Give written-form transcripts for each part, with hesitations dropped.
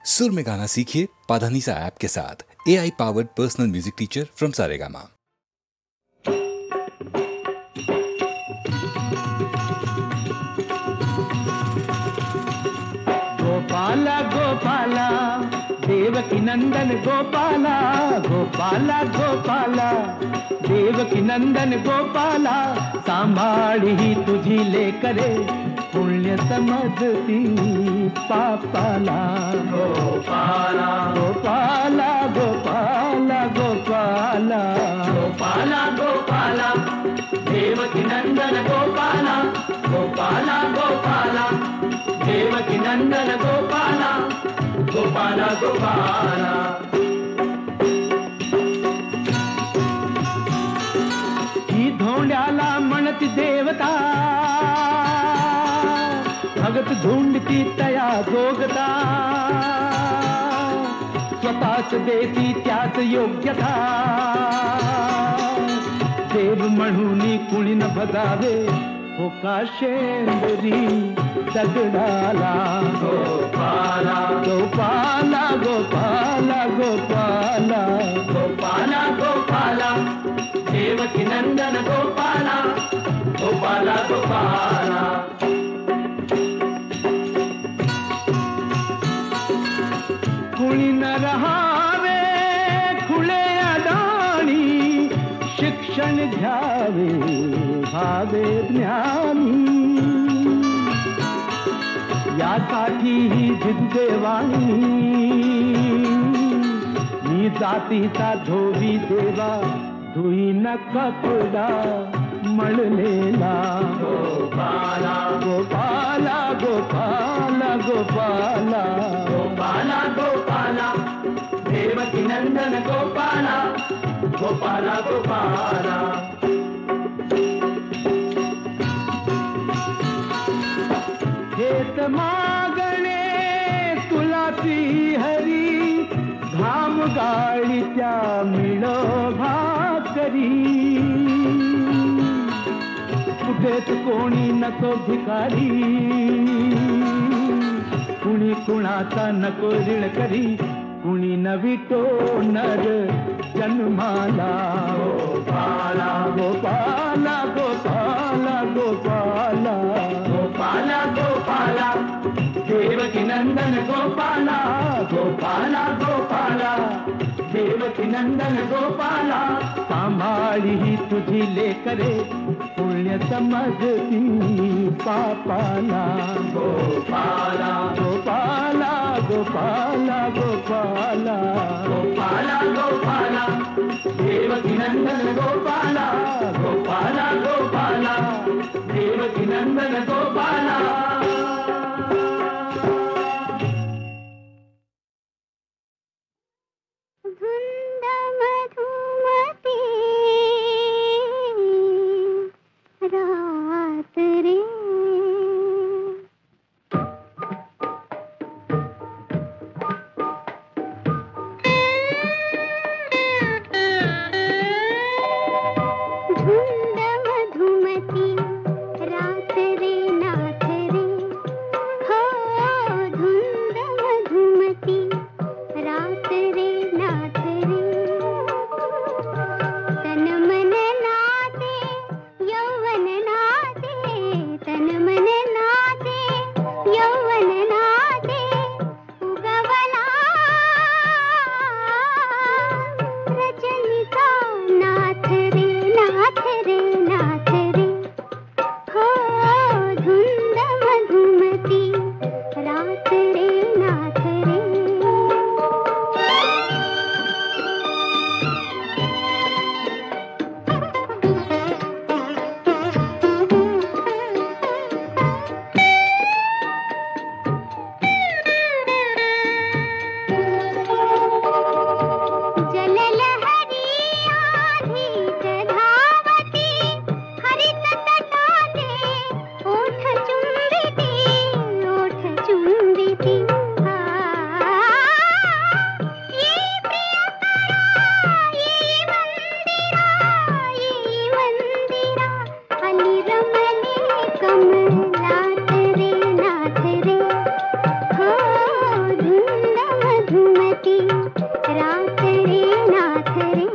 सुर में गाना सीखिए पाधानीसा ऐप के साथ। AI powered personal music teacher from Saregama. Gopala Gopala Devaki Nandan Gopala, Gopala Gopala Devaki Nandan Gopala, सांभाळी ही तुझी लेकरे पुण्य समजती पापाला। गोपाला गोपाला गोपाला गोपाला गोपाला गोपाला देवकी नंदन गोपाला, गोपाला गोपाला देवकी नंदन गोपाला, गोपाला गोपाला। ही धोंड्याला म्हणती देवता, भगत धुंडती तया जोगता, स्वतःच देती त्याच योग्यता, देव म्हणून कुणी न भगावे हो का शेंदरी दगडाला। गोपाला गोपाला गोपाला गोपाला गोपाला गोपाला देवकी नंदन गोपाला, गोपाला गोपाला। कुणी न रहावे खुले अडाणी, शिक्षण घ्यावे भावे ज्ञानी, यासाठी ही जिद्देवाणी मी जातीचा धोबी देवा, धुई न कपडा मळलेला। गोपाला गोपाला गोपाला गोपाला गोपाला गोपाला देवकी नंदन गोपाला, गोपाला गोपाला। हेत मागणे तुला ती हरी, घाम गाळीच्या मिळो भाकरी, कुठेच कोणी नको भिकारी, कुणी कुणाचा नको ऋण करी, कुणी नवितो नर जन्माला। गोपाला गोपाला गोपाला गोपाला गोपाला गोपाला देवकी नंदन गोपाला, गोपाला गोपाला देवकी नंदन गोपाला, सांभाळी ही तुझी लेकरे पुण्य समजती पापाला। गोपाला गोपाला गोपाला गोपाला गोपाला गोपाला देवकी नंदन गोपाला, गोपाला गोपाला देवकी नंदन गोपाला। धुंद मधुमती रात रे, धुंद मधुमती रात रे नाथ रे, धुमती रात रे नाथ रे।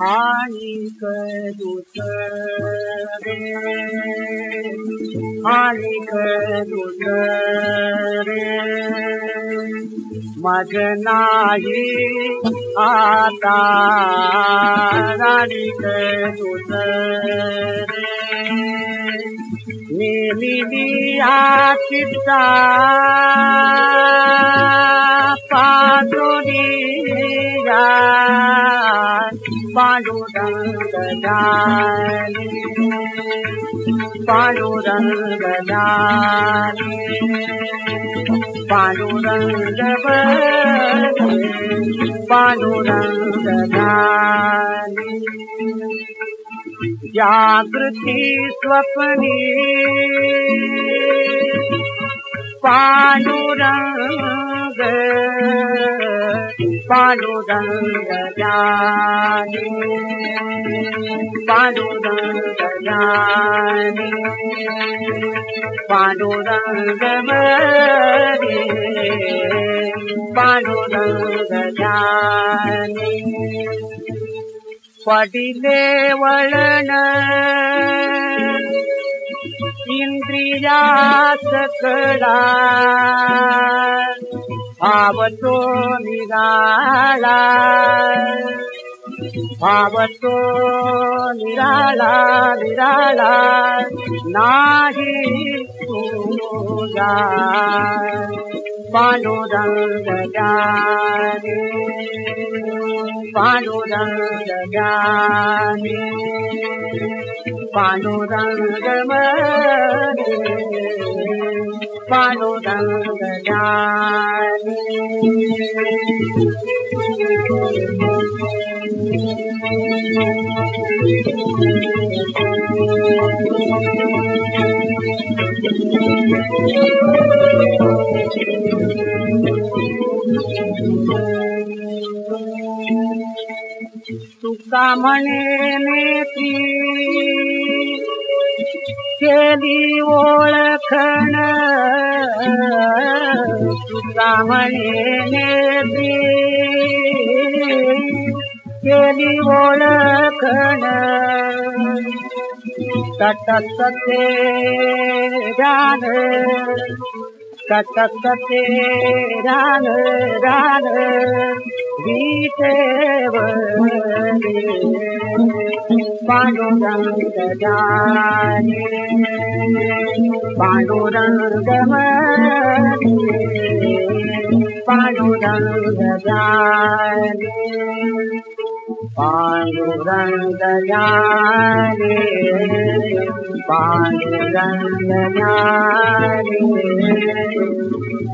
हानिक दुसरे हानिक दुसरे माझ नाही आता राणी तुझ नेमिली चित्ता पांडुरिया पांडुरंग जाने पांडुरंग जाने पांडुरंग बने पांडुरंग जाने जागृती स्वप्नी पांडुरंग पांडुरंग जाने पांडुरंग जाने पांडुरंग बने पांडुरंग जाने पडिले वळण इंद्रियास कडा भावतो निराळा भावतो निराळा निराळा नाही तुझा पांडुरंग जाने पांडुरंग जाने पांडुरंग मने पांडुरंग जाने तुका म्हणे नेती केली ओळखण तुका म्हणे नेती केली ओळखण तटकते जान तटकते रान रान गीतेवरे पांडुरंग जाने पांडुरंग मने पांडुरंग जाने पांडुरंग जाने पांडुरंग जाने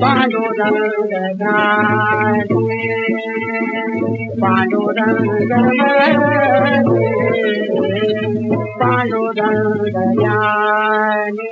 पांडुरंग जाने पांडुरंग मने पांडुरंग जाने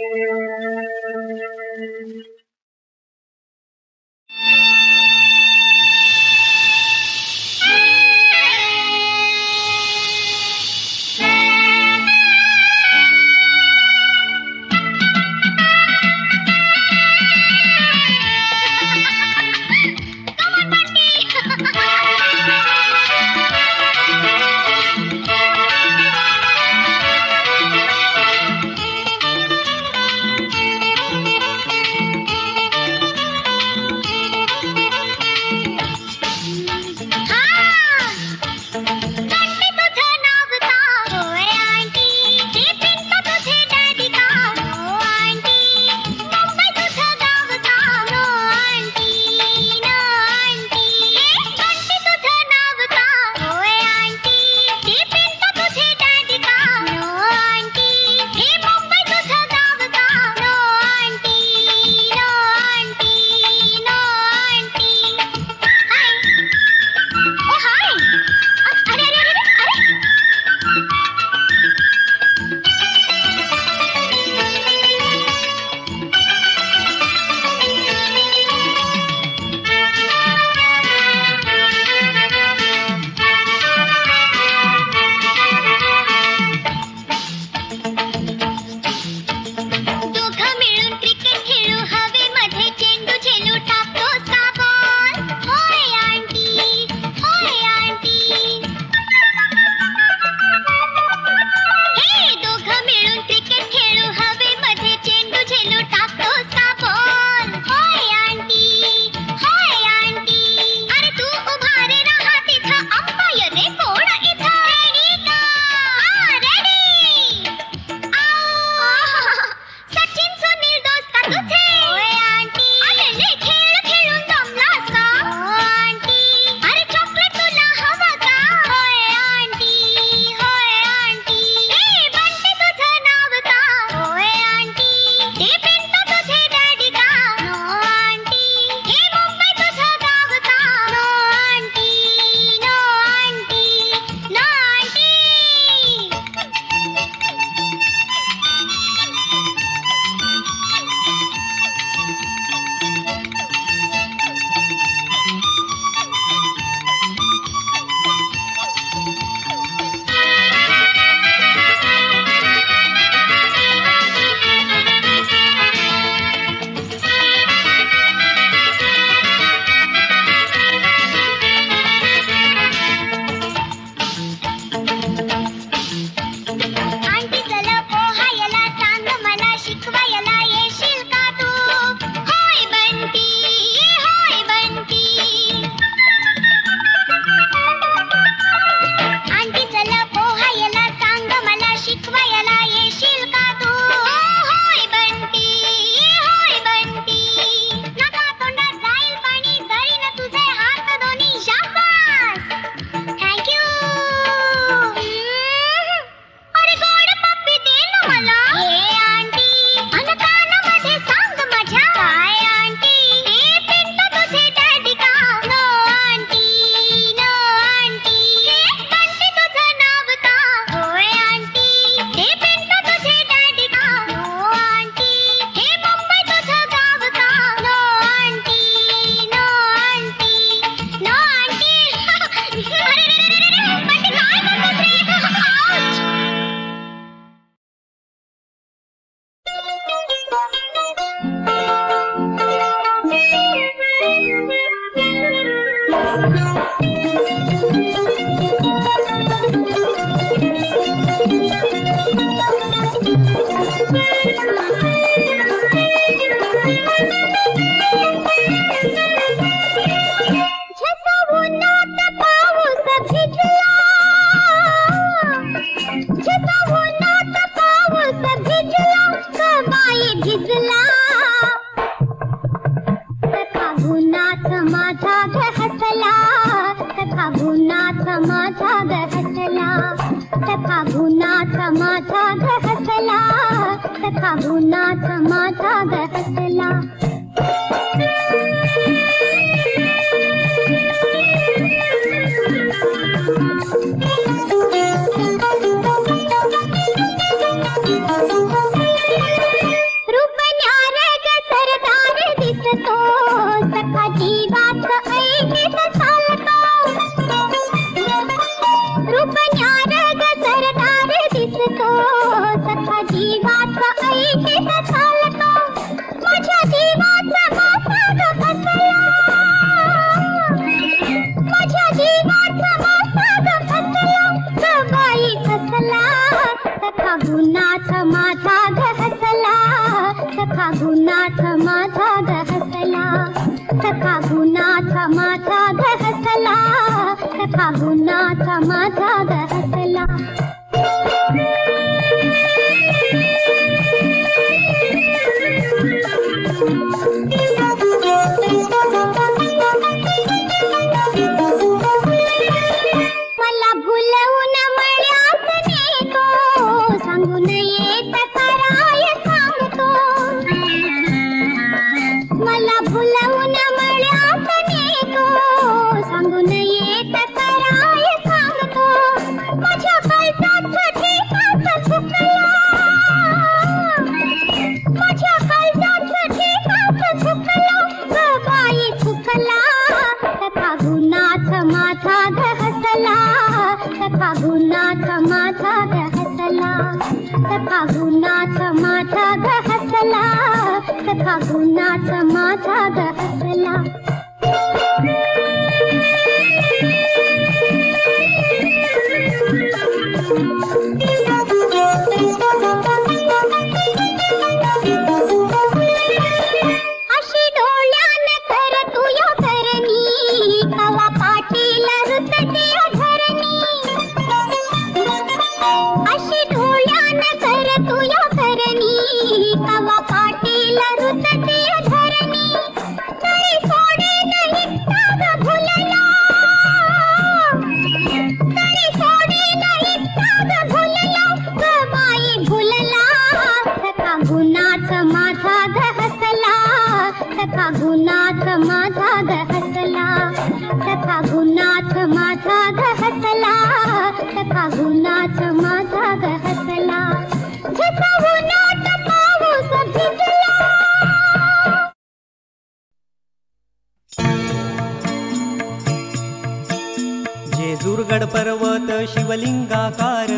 जेजुरगड पर्वत शिवलिंगाकार,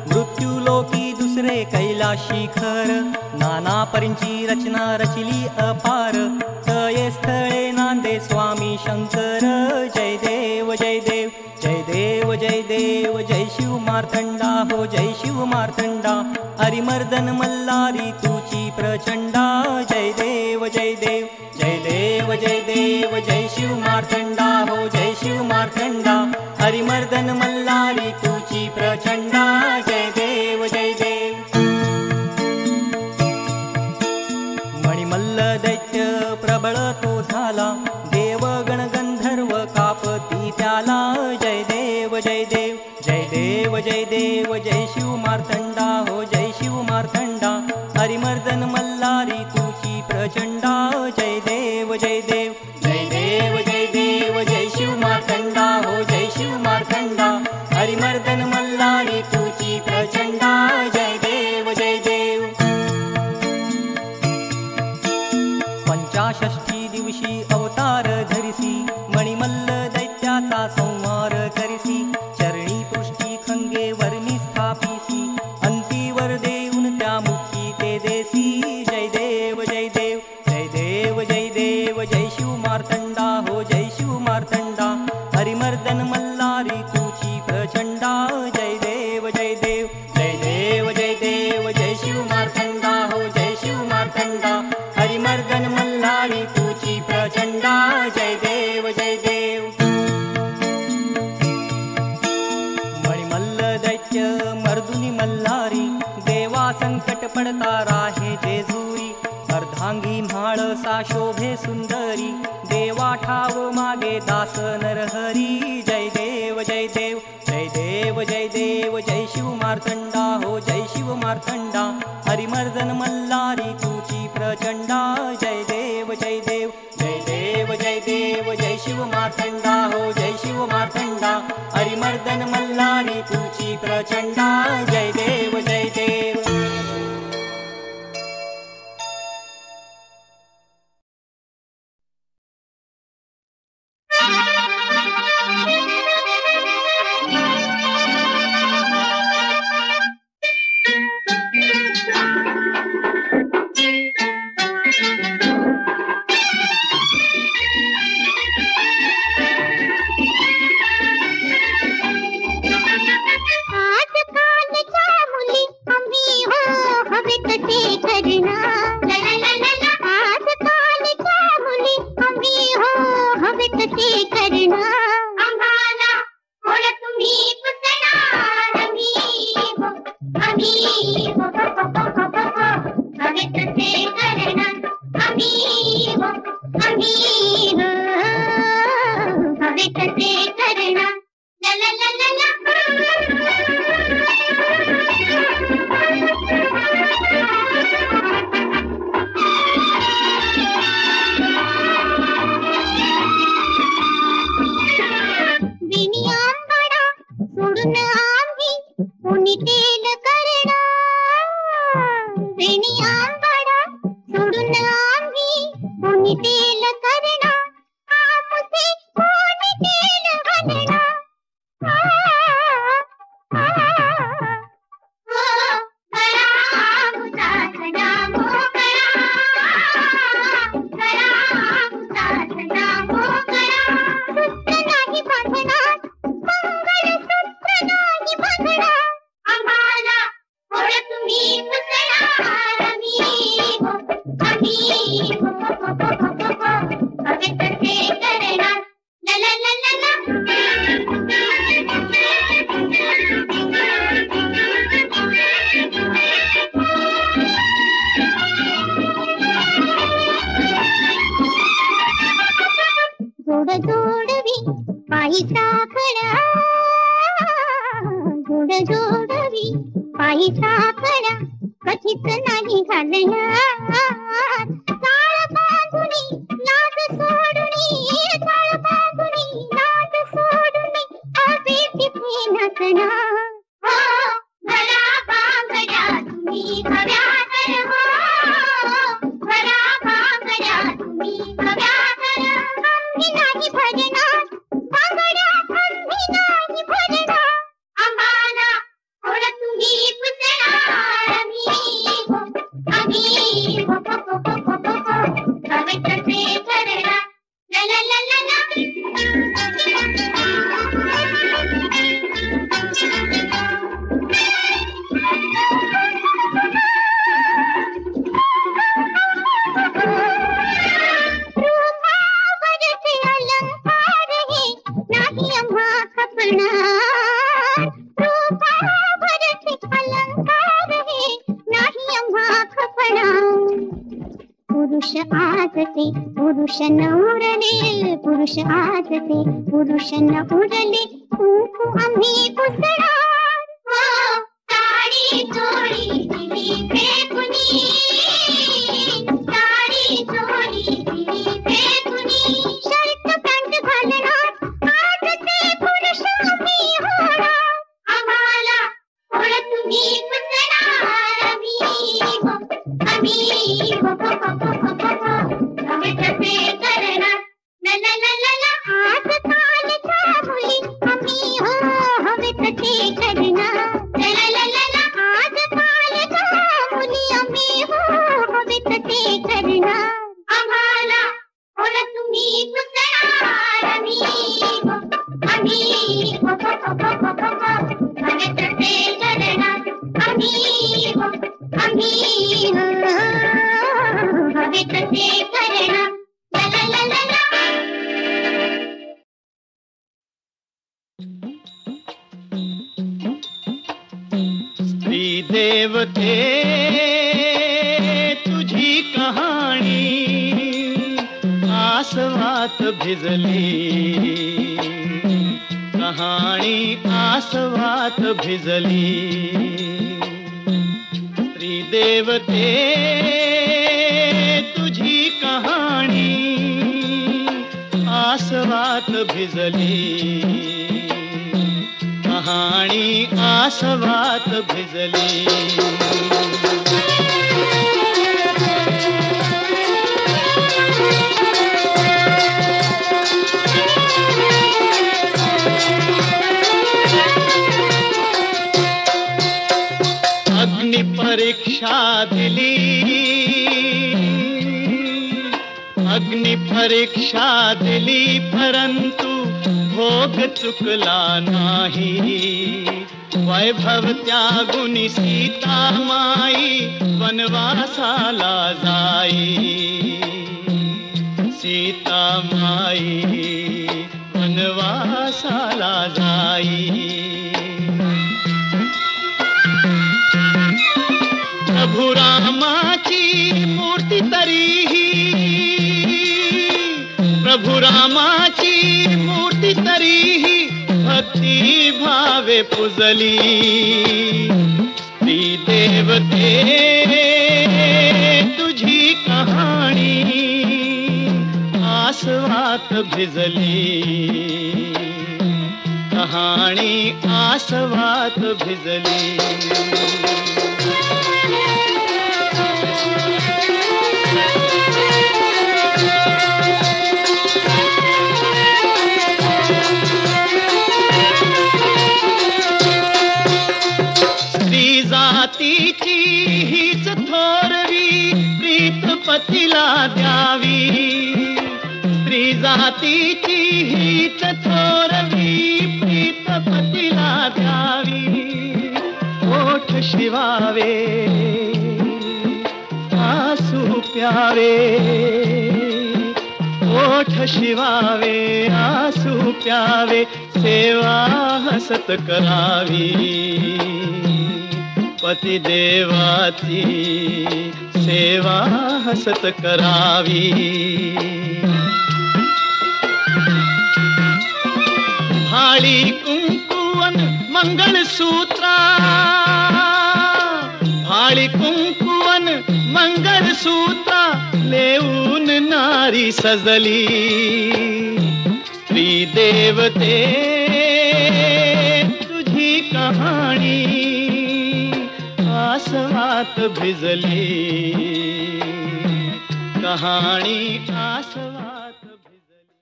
मृत्यूलोकी दुसरे कैलाशी खर. नाना परींची रचना रचिली अपार, तये स्थळे नांदे स्वामी शंकर. जय देव जय देव जय देव जय देव, जय शिव मार्तंडा हो जय शिव मार्तंडा. हरिमर्दन मल्हारी तुची प्रचंडा. जय देव जय देव जय देव जय देव, जय शिव मार्तंडा हो जय शिव मार्तंडा. हरिमर्दन मल्हारी तुची प्रचंडा. जय देव जय देव. मणिमल्ल दैत्य प्रबळ तो झाला, देवगण गंधर्व कापती त्याला. जय देव जय देव जय देव जय देव, जय शिव मार्तंडा हो जय शिव मार्तंडा. हरिमर्दन मल्हारी तुची प्रचंडा. जय देव जय देव जय देव जय देव, हरिमर्दन मल्हारी तुझी प्रचंडा जय देव जय देव जय देव जय देव जय शिव मार्तंडा हो जय शिव मार्तंडा हरिमर्दन मल्हारी तुझी प्रचंडा जय देव जय देव मणिमल्ल दैत्य मर्दुनी मल्हारी देवा संकट पडता राहे जेजुरी अर्धांगी म्हाळसा शोभे सुंदरी देवा ठाव मागे दास नरहरी जय देव जय देव जय देव जय देव जय शिव मार्तंडा हो जय शिव मार्तंडा हरिमर्दन मल्हारी तुझी प्रचंडा जय देव जय देव जय देव जय देव जय शिव मार्तंडा हो जय शिव मार्तंडा हरिमर्दन मल्हारी तुझी प्रचंडा जय देव जय देव पुरुष न उरले खूप आम्ही पुसणार साडी चोळी दिली फेकुनी साडी चोळी दिली फेकुनी शर्ट पॅन्ट घालणार आजचे पुरुष आम्ही होणार आम्हाला थोडं तुम्ही पुसणार आम्ही तसे करणार ला ला ला ला ला आज कालच्या मुली आम्ही हो हवे तसे करणार ला ला ला ला आज कालच्या मुली आम्ही हो देवते तुझी कहाणी आसवात भिजली, कहाणी आसवात भिजली. स्त्री देवते तुझी कहाणी आसवात भिजली, कहाणी आसवात भिजली. अग्नि परीक्षा दिली, अग्नि परीक्षा दिली, परंतु भोग चुकला नाही. वैभव त्यागुनी सीता माई वनवासाला जाई, सीता माई वनवासाला जाई. प्रभु रामाची मूर्ती तरीही, प्रभु रामाची मूर्ती तरीही भक्ती भावे पुजली. स्त्री देवते तुझी कहाणी आसवात भिजली, कहाणी आसवात भिजली. जातीची हीच थोरवी प्रीत पतीला द्यावी. स्त्री जातीची हीच थोरवी प्रीत पतीला द्यावी. ओठ शिवावे आसू प्यावे, ओठ शिवावे आसू प्यावे. सेवा हसत करावी, पती देवाची सेवा हसत करावी. भाळी कुंकुवन मंगळसूत्रा, भाळी कुंकुवन मंगळसूत्रा लेऊन नारी सजली. स्त्री देवते तुझी कहाणी आसवात भिजली, कहाणी आसवात भिजली.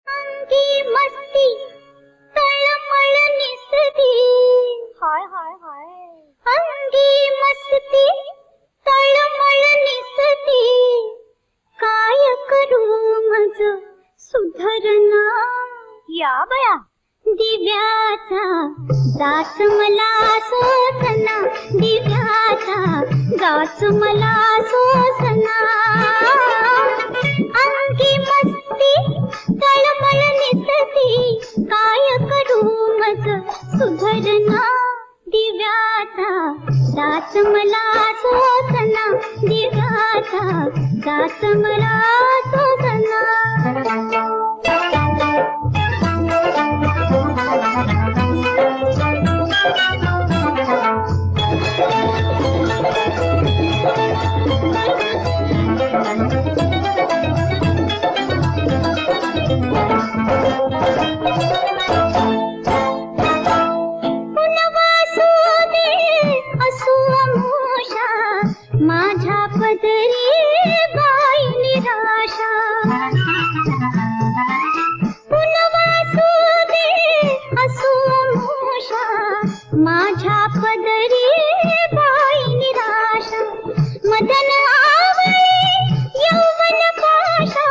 अंगी मस्ती तळमळ निसती, हाय हाय हाय. अंगी मस्ती तळमळ निसती, काय करू मज सुधरना. या बया दिव्याचा जाच मला सोसना, दिव्याचा जाच मला सोसना. अंगी मस्ती तळमळ निसती, काय करू मज सुधरना. दिव्याचा जाच मला सोसना, दिव्याचा जाच मला सोसना. माझ्या पदरी बाई निराशा, पुनवासू दे असू मोषा. माझ्या पदरी बाई निराशा, मदन आवळे यौवन पाशा,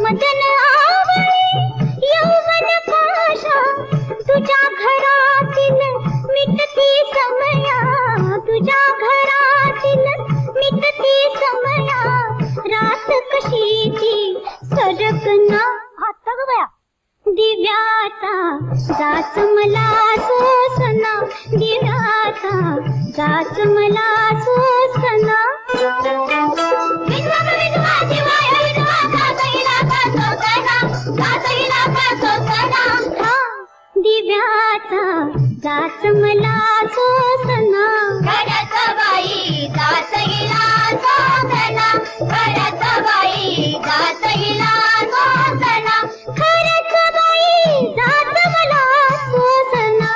मदन आवळे यौवन पाशा. तुझ्या घरातील मिटती समया, तुझ्या घरातील मिटती समया. रात कशीची सरकना, दिव्याचा जाच मला सोसना, दिव्याचा जाच मला सोसना. विधवा विधवा दिवाया विधवा जातईला का सोसना, जातईला का सोसना. हा दिव्याचा जाच मला सोसना. घरात बाई जातईला सोसना, घरात बाई जातईला सोसना. खरंच बाई जात मला सोसना.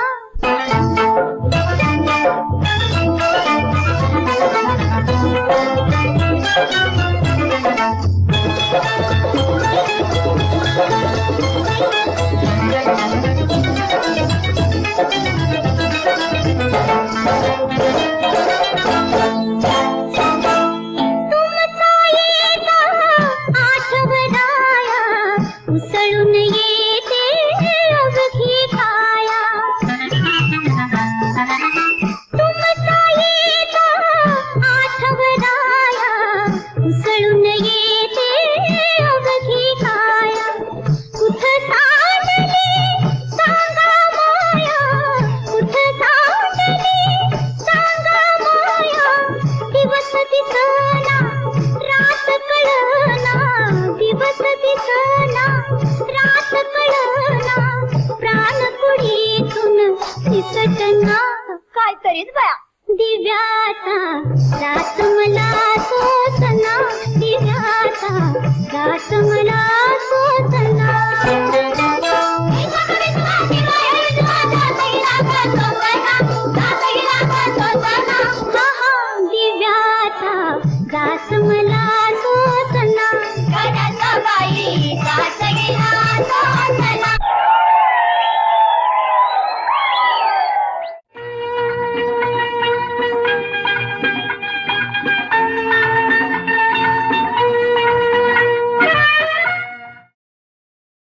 तुमचा येता आठवणाया उसळून येते अवघी काया. तुमचा येता आठवणाया उसळून येते अवघी काया. कुठं सांडली सांगा माया, कुठं सांडली सांगा माया. दिवस दिसना रात कळना, दिवस दिसना रात कळना. प्राण कुडीतून दिसतना. काय करीत बाया दिव्याचा रात